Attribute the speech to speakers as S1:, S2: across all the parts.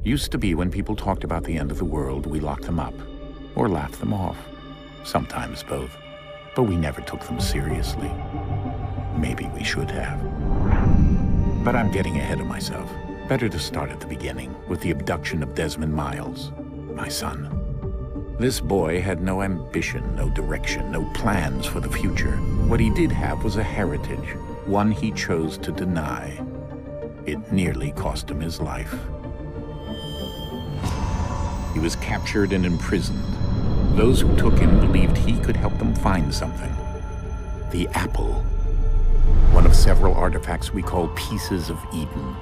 S1: Used to be when people talked about the end of the world, we locked them up, or laughed them off. Sometimes both. But we never took them seriously. Maybe we should have. But I'm getting ahead of myself. Better to start at the beginning, with the abduction of Desmond Miles, my son. This boy had no ambition, no direction, no plans for the future. What he did have was a heritage, one he chose to deny. It nearly cost him his life. He was captured and imprisoned. Those who took him believed he could help them find something. The apple. One of several artifacts we call pieces of Eden.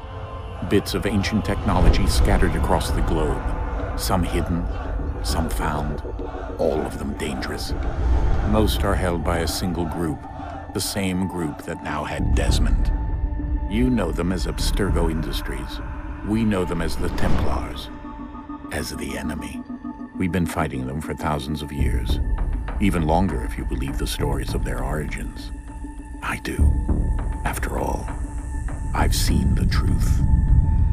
S1: Bits of ancient technology scattered across the globe. Some hidden, some found, all of them dangerous. Most are held by a single group, the same group that now had Desmond. You know them as Abstergo Industries. We know them as the Templars. As the enemy. We've been fighting them for thousands of years. Even longer if you believe the stories of their origins. I do. After all, I've seen the truth.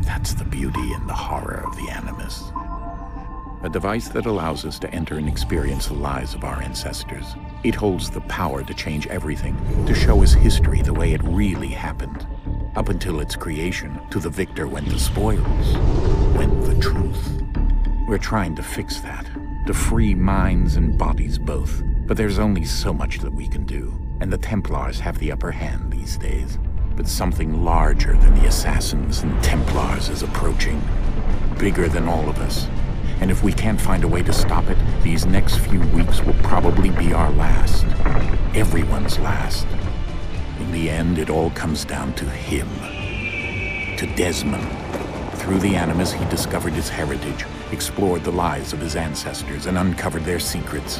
S1: That's the beauty and the horror of the Animus. A device that allows us to enter and experience the lives of our ancestors. It holds the power to change everything, to show us history the way it really happened. Up until its creation, to the victor went the spoils, went the truth. We're trying to fix that, to free minds and bodies both. But there's only so much that we can do, and the Templars have the upper hand these days. But something larger than the Assassins and Templars is approaching, bigger than all of us. And if we can't find a way to stop it, these next few weeks will probably be our last. Everyone's last. In the end, it all comes down to him. To Desmond. Through the Animus, he discovered his heritage, explored the lives of his ancestors, and uncovered their secrets.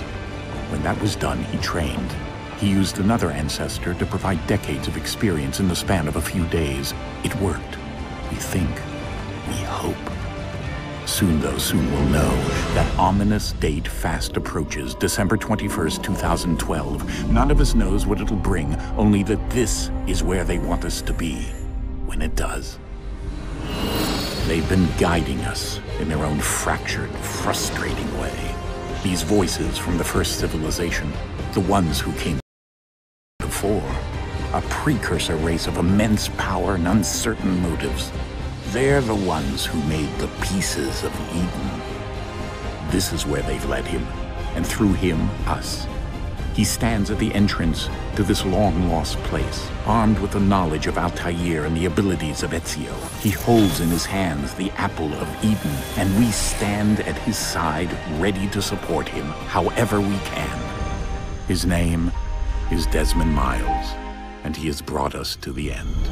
S1: When that was done, he trained. He used another ancestor to provide decades of experience in the span of a few days. It worked. We think. We hope. Soon, though, soon we'll know. That ominous date fast approaches, December 21st, 2012. None of us knows what it'll bring, only that this is where they want us to be, when it does. They've been guiding us in their own fractured, frustrating way. These voices from the first civilization, the ones who came before, a precursor race of immense power and uncertain motives. They're the ones who made the pieces of Eden. This is where they've led him, and through him, us. He stands at the entrance to this long-lost place, armed with the knowledge of Altair and the abilities of Ezio. He holds in his hands the apple of Eden, and we stand at his side, ready to support him however we can. His name is Desmond Miles, and he has brought us to the end.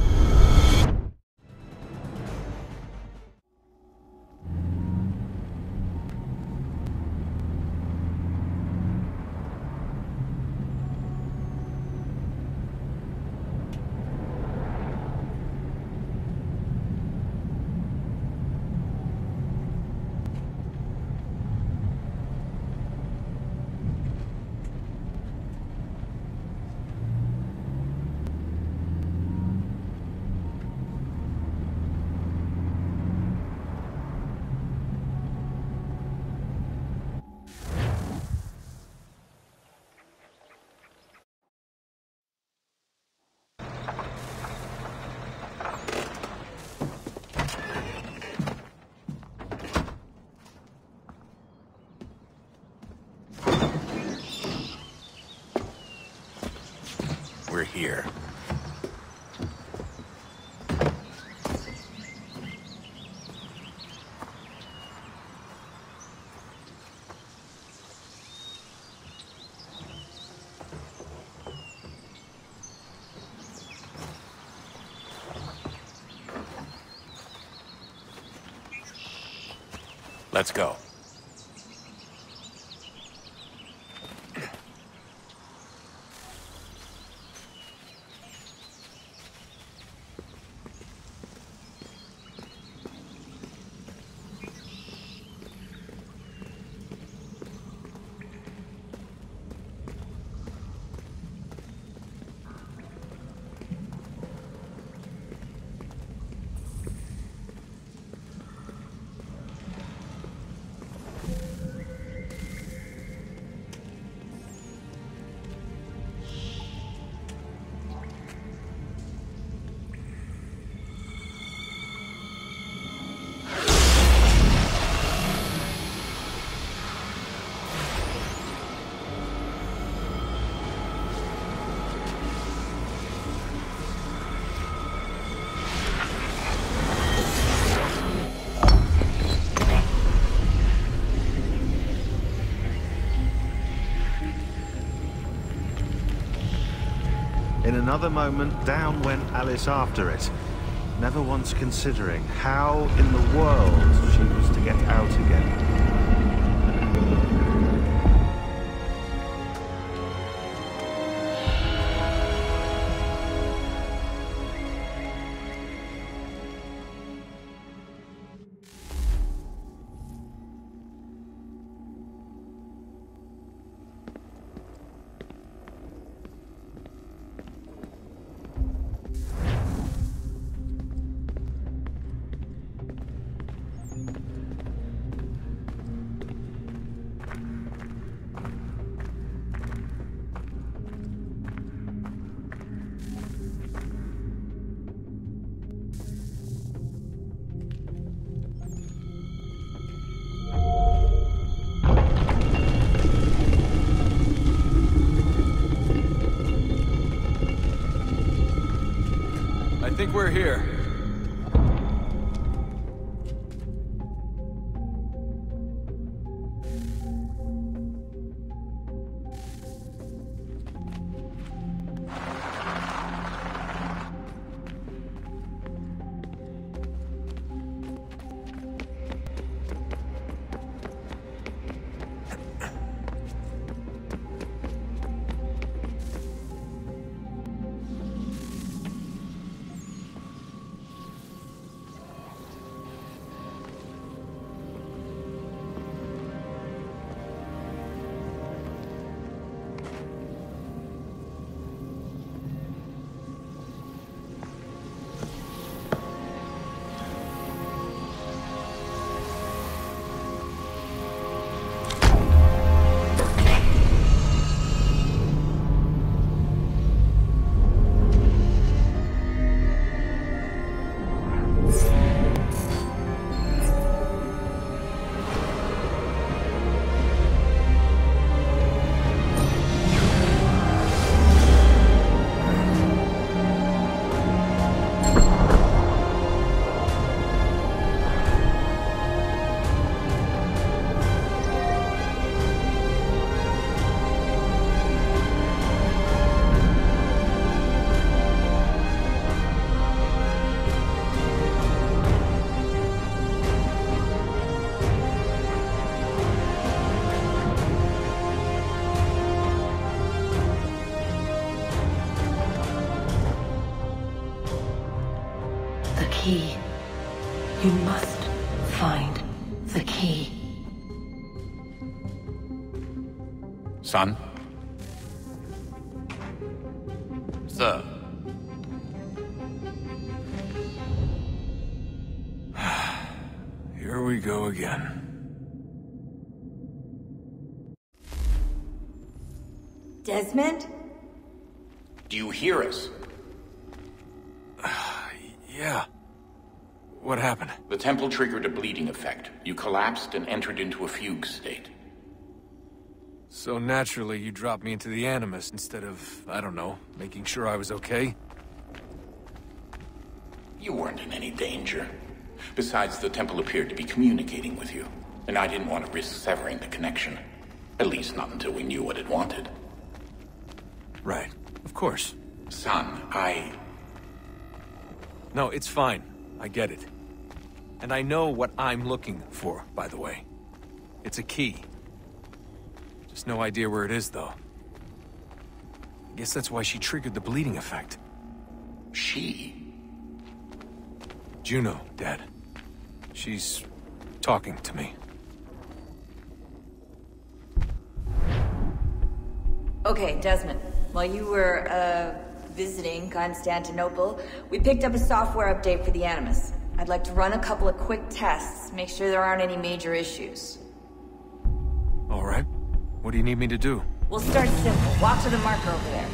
S1: We're here. Let's go.
S2: In another moment, down went Alice after it, never once considering how in the world she was to get out again.
S3: I think we're here.
S4: Key. You must find the key.
S1: Son?
S3: Sir. Here we go again.
S5: Desmond?
S1: Do you hear us?
S3: Yeah. What happened?
S1: The temple triggered a bleeding effect. You collapsed and entered into a fugue state.
S3: So naturally, you dropped me into the Animus instead of, I don't know, making sure I was okay?
S1: You weren't in any danger. Besides, the temple appeared to be communicating with you, and I didn't want to risk severing the connection. At least not until we knew what it wanted.
S3: Right. Of course.
S1: Son,
S3: No, it's fine. I get it. And I know what I'm looking for, by the way. It's a key. Just no idea where it is, though. I guess that's why she triggered the bleeding effect.
S1: She?
S3: Juno, Dad. She's talking to me.
S5: Okay, Desmond. While you were, visiting Constantinople, we picked up a software update for the Animus. I'd like to run a couple of quick tests, make sure there aren't any major issues.
S3: All right. What do you need me to do?
S5: We'll start simple. Walk to the marker over there.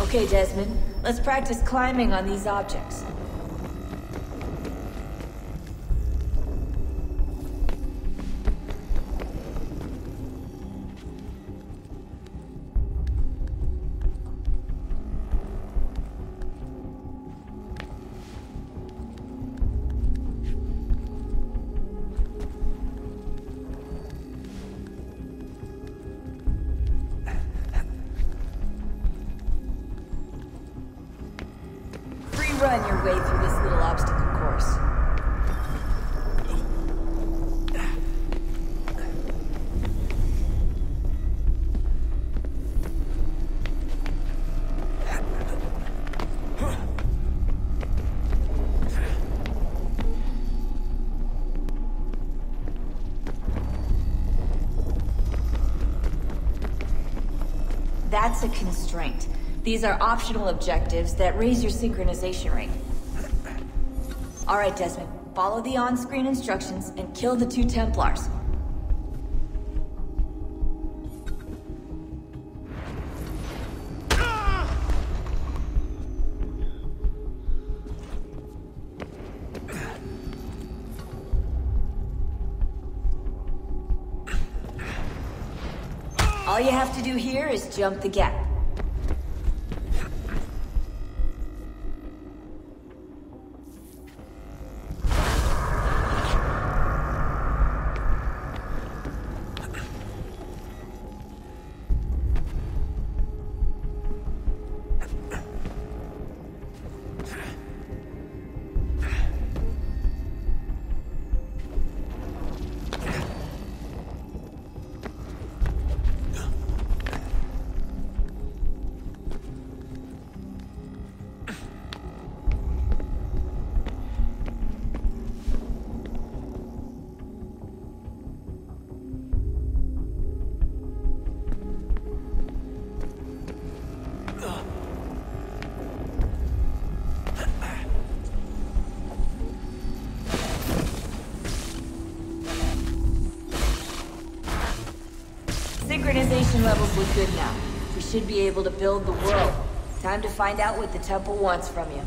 S5: Okay, Desmond. Let's practice climbing on these objects. run your way through this little obstacle course. That's a constraint. These are optional objectives that raise your synchronization rate. Alright, Desmond. Follow the on-screen instructions and kill the 2 Templars. All you have to do here is jump the gap. Synchronization levels look good now. We should be able to build the world. Time to find out what the temple wants from you.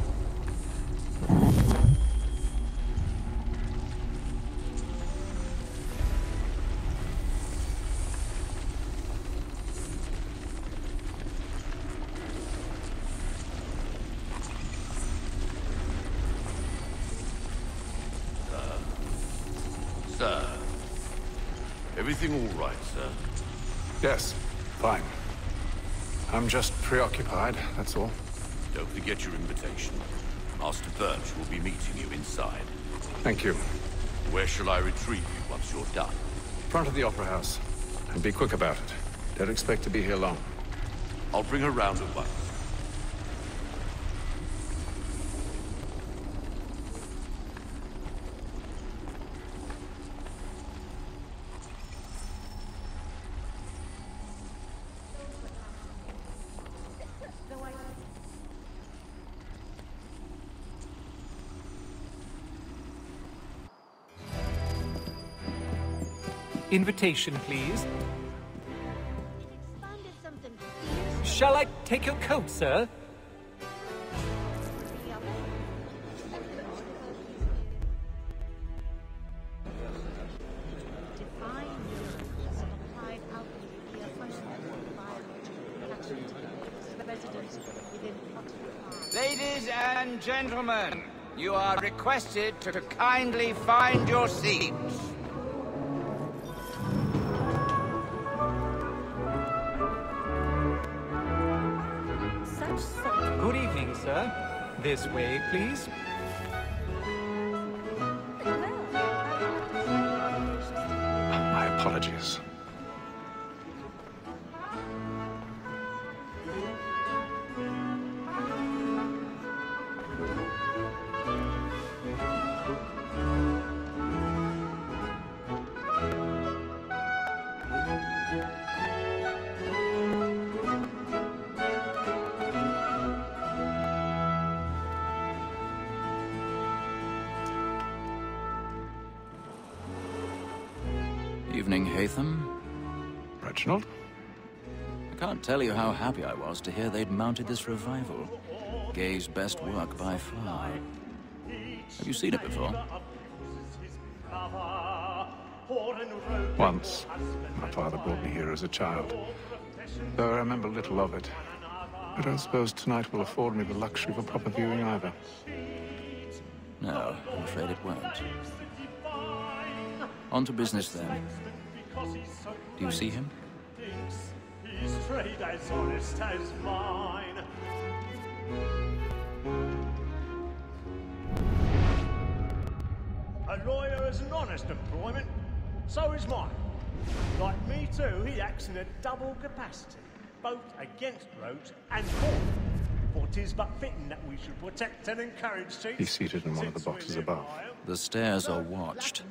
S6: Sir. Everything all right, sir?
S7: Yes, fine. I'm just preoccupied, that's all.
S6: Don't forget your invitation. Master Birch will be meeting you inside.
S7: Thank you.
S6: Where shall I retrieve you once you're done?
S7: Front of the Opera House. And be quick about it. Don't expect to be here long.
S6: I'll bring her round at once.
S3: Invitation, please. Shall I take your coat, sir?
S8: Ladies and gentlemen, you are requested to kindly find your seats.
S3: Good evening, sir. This way, please.
S7: My apologies.
S9: Evening, Haytham.
S7: Reginald?
S9: I can't tell you how happy I was to hear they'd mounted this revival. Gay's best work by far. Have you seen it before?
S7: Once. My father brought me here as a child. Though I remember little of it. I don't suppose tonight will afford me the luxury of a proper viewing either.
S9: No, I'm afraid it won't. On to business, then. Do you see him?
S10: His trade as honest as mine. A lawyer is an honest employment. So is mine. Like me too, he acts in a double capacity, both against Rhodes and for them. For 'tis but fitting that we should protect and encourage Chiefs.
S7: He's seated in one of the boxes above.
S9: The stairs are watched.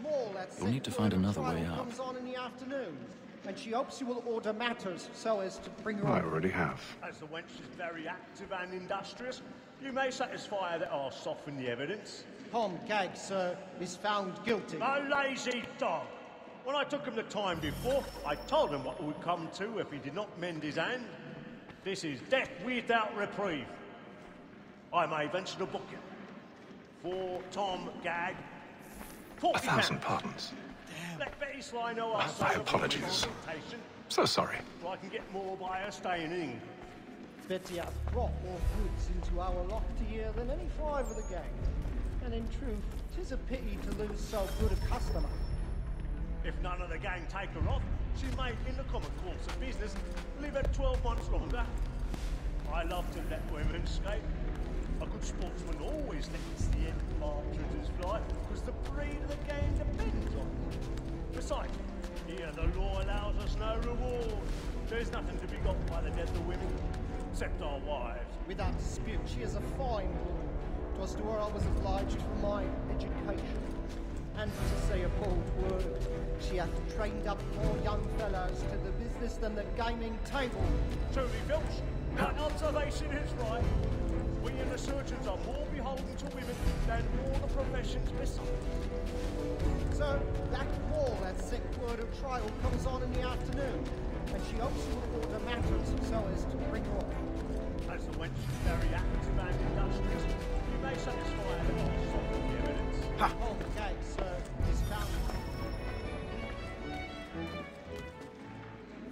S9: You'll need to find another way up.
S11: Comes on in the afternoon, and she hopes you will order matters so as to bring her
S7: I
S11: up.
S7: already have.
S10: As the wench is very active and industrious, you may satisfy her that I'll soften the evidence.
S11: Tom Gag, sir, is found guilty.
S10: A lazy dog! When I took him the time before, I told him what it would come to if he did not mend his hand. This is death without reprieve. I may venture to book him. For Tom Gag, 40
S7: 1,000
S10: pounds.
S7: pardons.
S10: Let Betty Sly know I'll
S7: My
S10: say
S7: apologies. So sorry.
S10: so I can get more by her staying in England.
S11: Betty hath brought more goods into our loft here than any five of the gang. And in truth, 'tis a pity to lose so good a customer.
S10: If none of the gang take her off, she may, in the common course of business, live at 12 months longer. I love to let women escape. A good sportsman always lets the end partridges fly, because the breed of the game depends on it. Besides, here the law allows us no reward. There's nothing to be got by the death of women, except our wives.
S11: Without dispute, she is a fine woman. 'Twas to her I was obliged for my education. And to say a bold word, she hath trained up more young fellows to the business than the gaming table.
S10: Truly, Filch, my observation is right. We and the surgeons are more beholden to women than all the professions beside.
S11: So, that call that set word of trial comes on in the afternoon, and she hopes you will order matters so as to bring her off.
S10: As the wench is very active and industrious, you may satisfy her that I'll soften the evidence.
S11: Tom Gag, sir, is found.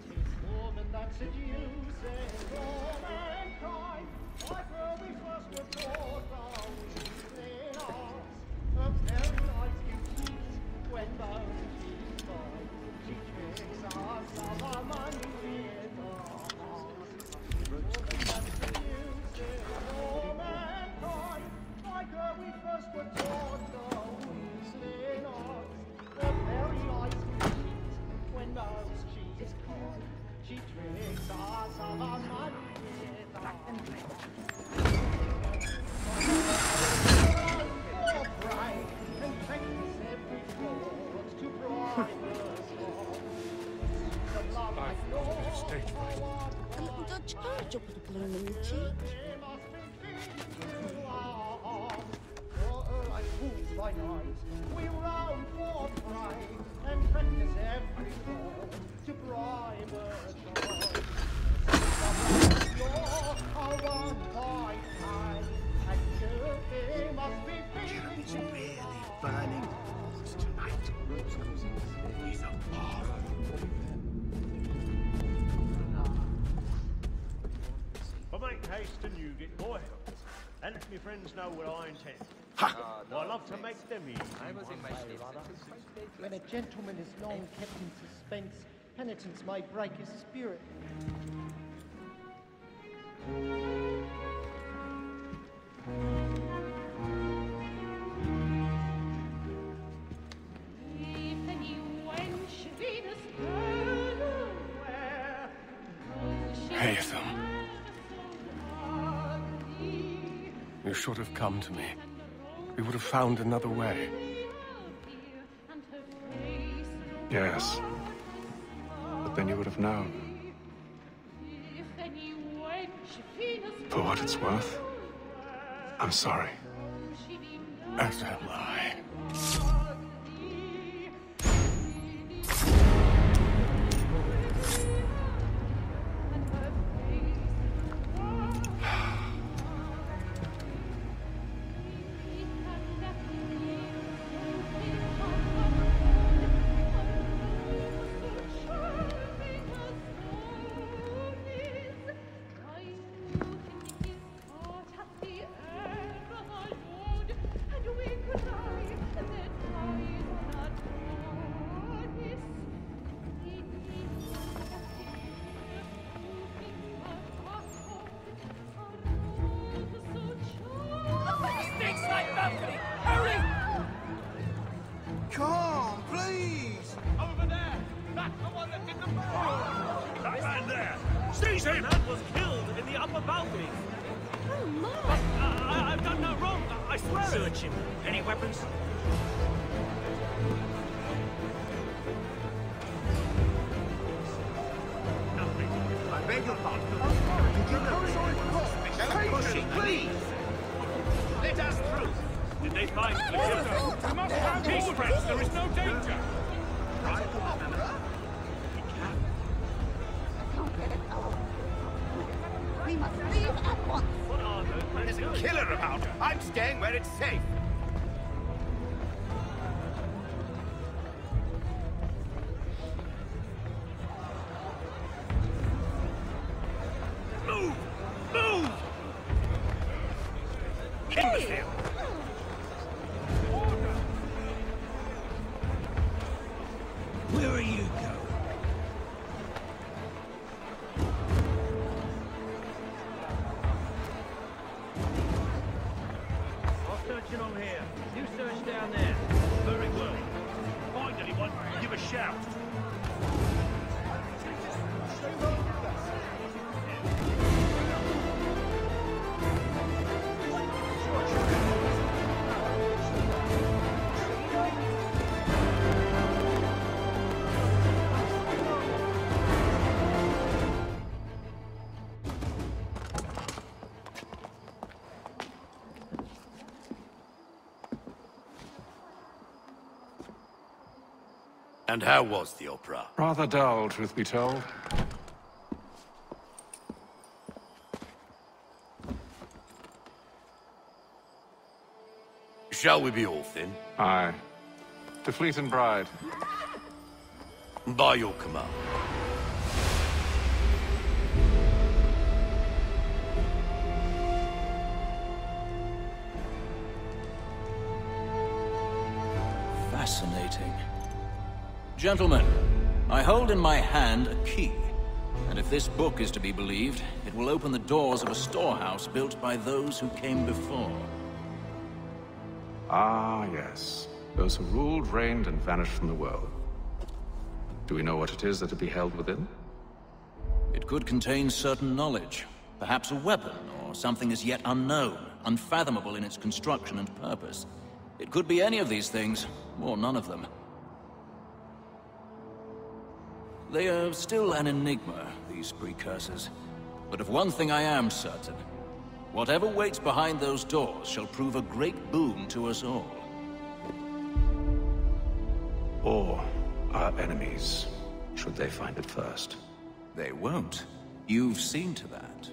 S11: Tis woman that seduces all mankind, like her we first were taught our weakling arts. Her very eyes give peace when both she's gone. She tricks us of our money with her heart. Woman that seduces all mankind, like her we first were taught our weakling arts. Her very eyes give peace when both she's gone. She tricks us of our money with her heart.
S12: Don't you got a job with a balloon in your cheek?
S11: We roam for pride and practice every form to bribe a joy. You're one by time, and you must be
S13: It's really burning tonight. He's a horror.
S10: But make haste and you get boy, and let me friends know what I intend. I love to make them easy.
S11: When a gentleman is long kept in suspense, penitence may break his spirit.
S14: Haytham. You should have come to me. We would have found another way.
S7: Yes. But then you would have known. For what it's worth, I'm sorry.
S14: As am I.
S15: And we could lie
S10: Seize him! Man was killed in the upper balcony.
S12: Oh, my!
S10: I've done no wrong, I swear. Search him. Any weapons? Nothing. I beg your pardon. Pushing, please. Let us through. Did they find the ship? We must have peace, friends. There is no danger.
S12: We must leave at once.
S8: There's a killer about. I'm staying where it's safe.
S10: Move! Move! Hey! Where are you going? Searching on here. You search down there. Very well. Find anyone, give a shout.
S6: And how was the opera?
S7: Rather dull, truth be told.
S6: Shall we be off then?
S7: Aye. To Fleet and Bride.
S6: By your command.
S9: Fascinating. Gentlemen, I hold in my hand a key. And if this book is to be believed, it will open the doors of a storehouse built by those who came before.
S7: Ah, yes. Those who ruled, reigned, and vanished from the world. Do we know what it is that to be held within?
S9: It could contain certain knowledge. Perhaps a weapon, or something as yet unknown, unfathomable in its construction and purpose. It could be any of these things, or none of them. They are still an enigma, these precursors. But of one thing I am certain. Whatever waits behind those doors shall prove a great boon to us all.
S7: Or our enemies, should they find it first.
S9: They won't. You've seen to that.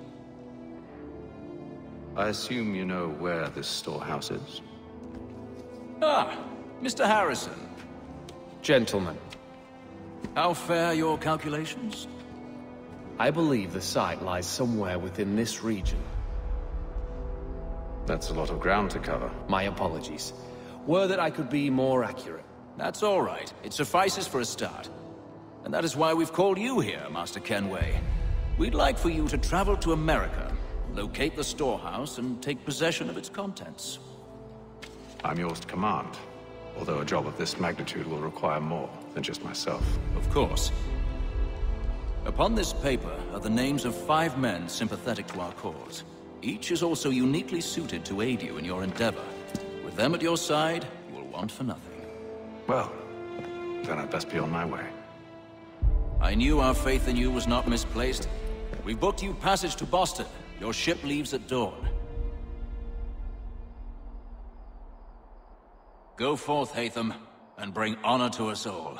S7: I assume you know where this storehouse is?
S9: Ah, Mr. Harrison.
S15: Gentlemen.
S9: How fare your calculations?
S15: I believe the site lies somewhere within this region.
S7: That's a lot of ground to cover.
S15: My apologies. Were that I could be more accurate.
S9: That's all right. It suffices for a start. And that is why we've called you here, Master Kenway. We'd like for you to travel to America, locate the storehouse, and take possession of its contents.
S7: I'm yours to command. Although a job of this magnitude will require more than just myself.
S9: Of course. Upon this paper are the names of 5 men sympathetic to our cause. Each is also uniquely suited to aid you in your endeavor. With them at your side, you will want for nothing.
S7: Well, then I'd best be on my way.
S9: I knew our faith in you was not misplaced. We've booked you passage to Boston. Your ship leaves at dawn. Go forth, Haytham, and bring honor to us all.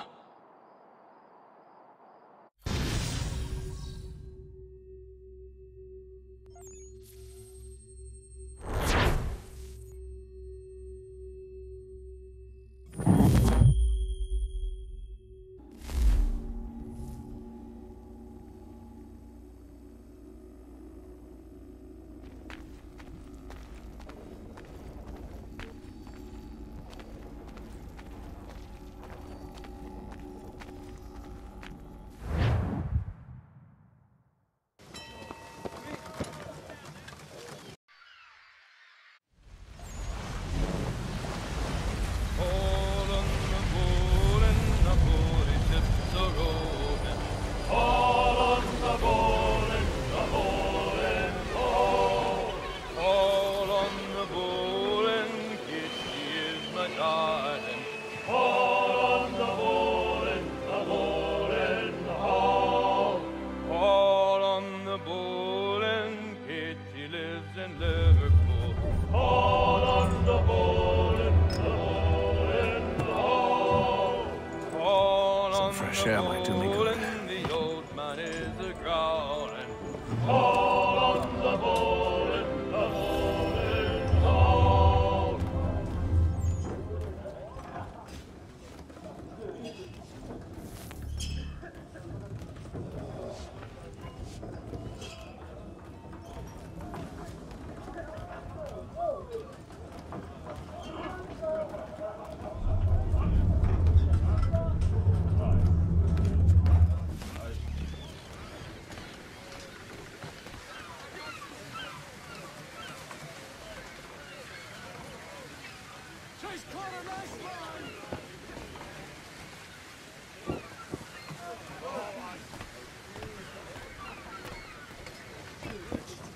S10: Call on the Bolin, the Bolin, call.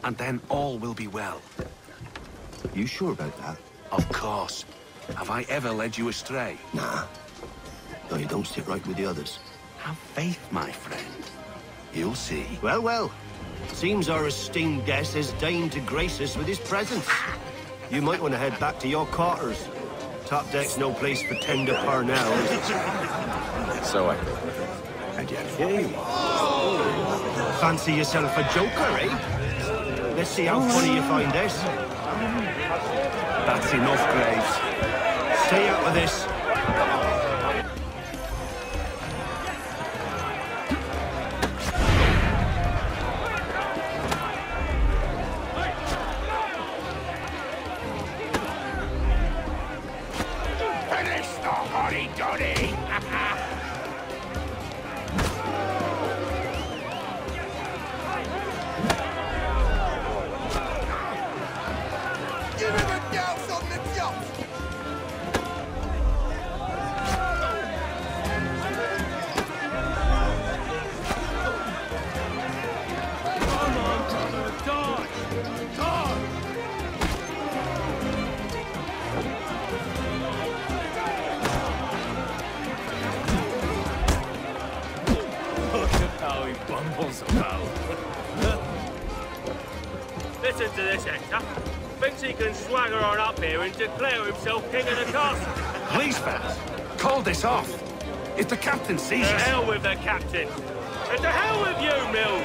S6: And then all will be well.
S13: You sure about that?
S6: Of course. Have I ever led you astray?
S13: Nah. No, you don't sit right with the others.
S6: Have faith, my friend. You'll see.
S13: Well, well. Seems our esteemed guest has deigned to grace us with his presence. You might want to head back to your quarters. Top deck's no place for tender parnells.
S15: So I...
S13: And yet here you are. Fancy yourself a joker, eh? Let's see how funny you find this.
S6: That's enough, Graves.
S13: Stay out of this.
S6: Finish the hotty-dotty!
S10: Listen to this, Hector. Thinks he can swagger on up here and declare himself king of the castle.
S6: Please, fellas, call this off. If the captain sees
S10: To
S6: us...
S10: hell with the captain. And to hell with you, Mills.